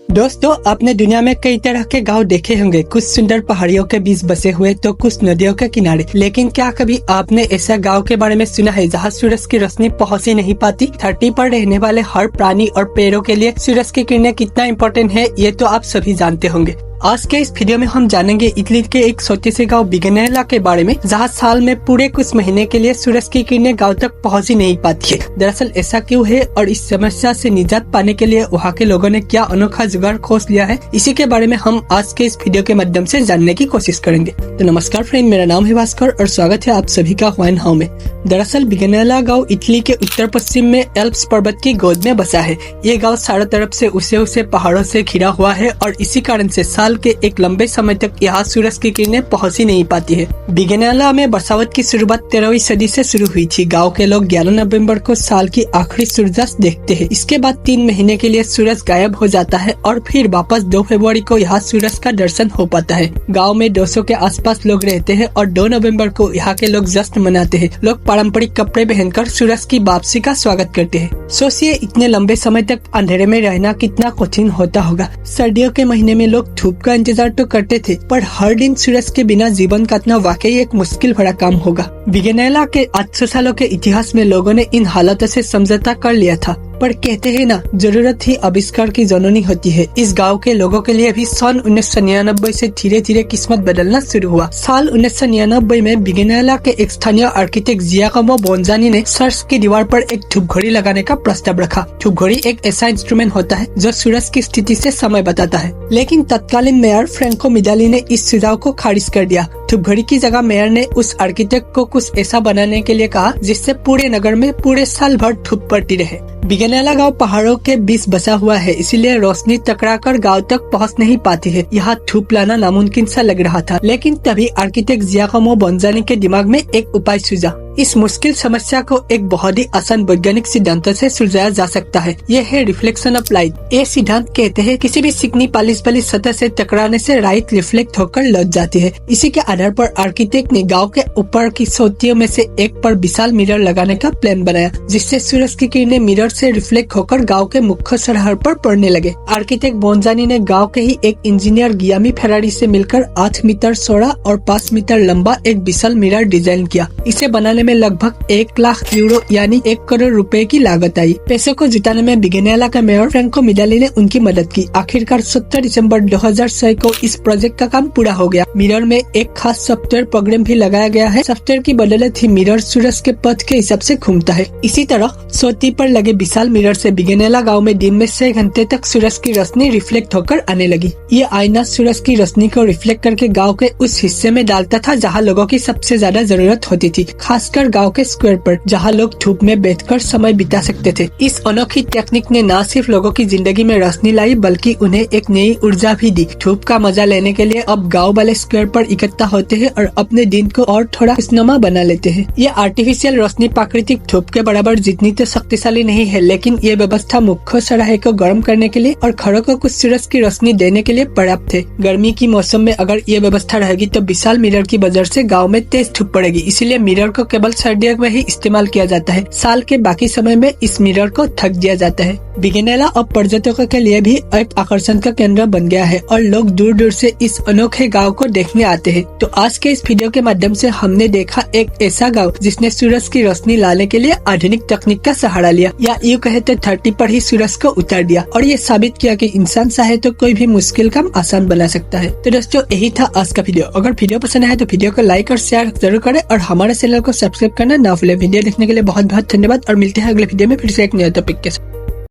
दोस्तों, आपने दुनिया में कई तरह के गांव देखे होंगे, कुछ सुंदर पहाड़ियों के बीच बसे हुए तो कुछ नदियों के किनारे। लेकिन क्या कभी आपने ऐसा गांव के बारे में सुना है जहां सूरज की रोशनी पहुंच ही नहीं पाती? धरती पर रहने वाले हर प्राणी और पेड़ों के लिए सूरज की किरणें कितना इम्पोर्टेंट है, ये तो आप सभी जानते होंगे। आज के इस वीडियो में हम जानेंगे इटली के एक छोटे से गांव बिगनेला के बारे में, जहां साल में पूरे कुछ महीने के लिए सूरज की किरणें गांव तक पहुंच ही नहीं पाती है। दरअसल ऐसा क्यों है और इस समस्या से निजात पाने के लिए वहां के लोगों ने क्या अनोखा जुगाड़ खोज लिया है, इसी के बारे में हम आज के इस वीडियो के माध्यम से जानने की कोशिश करेंगे। तो नमस्कार फ्रेंड, मेरा नाम है भास्कर और स्वागत है आप सभी का व्हाइन हाउ में। दरअसल बिगनेला गाँव इटली के उत्तर पश्चिम में एल्प्स पर्वत की गोद में बसा है। ये गाँव चारों तरफ से ऊंचे पहाड़ों से घिरा हुआ है और इसी कारण से साल के एक लंबे समय तक यहाँ सूरज की किरणें पहुंच ही नहीं पाती है। बिगनेला में बसावट की शुरुआत 13वीं सदी से शुरू हुई थी। गांव के लोग 11 नवंबर को साल की आखिरी सूर्यास्त देखते हैं। इसके बाद 3 महीने के लिए सूरज गायब हो जाता है और फिर वापस 2 फरवरी को यहाँ सूरज का दर्शन हो पाता है। गाँव में 200 के आसपास लोग रहते हैं और 2 नवम्बर को यहाँ के लोग जश्न मनाते हैं। लोग पारंपरिक कपड़े पहनकर सूरज की वापसी का स्वागत करते हैं। सोचिए, इतने लंबे समय तक अंधेरे में रहना कितना कठिन होता होगा। सर्दियों के महीने में लोग धूप का इंतजार तो करते थे, पर हर दिन सूरज के बिना जीवन काटना वाकई एक मुश्किल भरा काम होगा। बिगनेला के 800 सालों के इतिहास में लोगों ने इन हालातों से समझौता कर लिया था, पर कहते हैं ना, जरूरत ही आविष्कार की जननी होती है। इस गांव के लोगों के लिए भी सन 1999 से धीरे धीरे किस्मत बदलना शुरू हुआ। साल 1999 में बिगनेला के एक स्थानीय आर्किटेक्ट जियाकोमो बोंजानी ने चर्च की दीवार पर एक धूप घड़ी लगाने का प्रस्ताव रखा। धूप घड़ी एक ऐसा इंस्ट्रूमेंट होता है जो सूरज की स्थिति से समय बताता है, लेकिन तत्कालीन मेयर फ्रैंको मिडाली ने इस सुझाव को खारिज कर दिया। धूप घड़ी की जगह मेयर ने उस आर्किटेक्ट को कुछ ऐसा बनाने के लिए कहा जिससे पूरे नगर में पूरे साल भर धूप पड़ती रहे। बिगनेला गांव पहाड़ों के बीच बसा हुआ है, इसीलिए रोशनी टकराकर गांव तक पहुंच नहीं पाती है। यहाँ धूप लाना नामुमकिन सा लग रहा था, लेकिन तभी आर्किटेक्ट जियाकोमो बोंजानी के दिमाग में एक उपाय सूझा। इस मुश्किल समस्या को एक बहुत ही आसान वैज्ञानिक सिद्धांतों से सुलझाया जा सकता है। यह है रिफ्लेक्शन ऑफ लाइट। ये सिद्धांत कहते हैं किसी भी चिकनी पालिश वाली सतह से टकराने से लाइट रिफ्लेक्ट होकर लौट जाती है। इसी के आधार पर आर्किटेक्ट ने गांव के ऊपर की चोटियों में से एक पर विशाल मिरर लगाने का प्लान बनाया, जिससे सूरज की किरणें मिरर से रिफ्लेक्ट होकर गांव के मुख्य चौराहे पर पड़ने लगे। आर्किटेक्ट बोंजानी ने गांव के ही एक इंजीनियर गियामी फेरारी से मिलकर 8 मीटर चौड़ा और 5 मीटर लंबा एक विशाल मिरर डिजाइन किया। इसे बनाने में लगभग 1 लाख यूरो यानी 1 करोड़ रुपए की लागत आई। पैसे को जुटाने में बिगनेला का मेयर फ्रैंको मिडाली ने उनकी मदद की। आखिरकार 17 दिसंबर 2006 को इस प्रोजेक्ट का काम पूरा हो गया। मिरर में एक खास सॉफ्टवेयर प्रोग्राम भी लगाया गया है। सॉफ्टवेयर की बदौलत ही मिरर सूरज के पथ के हिसाब से घूमता है। इसी तरह चोटी पर लगे विशाल मिरर से बिगनेला गाँव में दिन में 6 घंटे तक सूरज की रोशनी रिफ्लेक्ट होकर आने लगी। ये आईना सूरज की रोशनी को रिफ्लेक्ट करके गाँव के उस हिस्से में डालता था जहाँ लोगों की सबसे ज्यादा जरूरत होती थी, खासकर गाँव के स्क्वायर पर, जहाँ लोग धूप में बैठकर समय बिता सकते थे। इस अनोखी टेक्निक ने न सिर्फ लोगों की जिंदगी में रोशनी लाई, बल्कि उन्हें एक नई ऊर्जा भी दी। धूप का मजा लेने के लिए अब गाँव वाले स्क्वायर पर इकट्ठा होते हैं और अपने दिन को और थोड़ा खुशनुमा बना लेते हैं। ये आर्टिफिशियल रोशनी प्राकृतिक धूप के बराबर जितनी तो शक्तिशाली नहीं है, लेकिन ये व्यवस्था मुख्य चौराहे को गर्म करने के लिए और घरों को कुछ सूरज की रोशनी देने के लिए पर्याप्त है। गर्मी की मौसम में अगर ये व्यवस्था रहेगी तो विशाल मिरर की वजह से गाँव में तेज धूप पड़ेगी, इसीलिए मिरर को केवल सर्दियों में ही इस्तेमाल किया जाता है। साल के बाकी समय में इस मिरर को ढक दिया जाता है। बिगनेला अब पर्यटकों के लिए भी एक आकर्षण का केंद्र बन गया है और लोग दूर दूर से इस अनोखे गांव को देखने आते हैं। तो आज के इस वीडियो के माध्यम से हमने देखा एक ऐसा गांव जिसने सूरज की रोशनी लाने के लिए आधुनिक तकनीक का सहारा लिया, या यूँ कहे तो धरती पर ही सूरज को उतार दिया, और ये साबित किया कि इंसान चाहे तो कोई भी मुश्किल काम आसान बना सकता है। तो दोस्तों, यही था आज का वीडियो। अगर वीडियो पसंद आए तो वीडियो को लाइक और शेयर जरूर करें और हमारे चैनल को सब्सक्राइब करना ना भूलें। वीडियो देखने के लिए बहुत बहुत धन्यवाद और मिलते हैं अगले वीडियो में फिर से एक नया टॉपिक के साथ।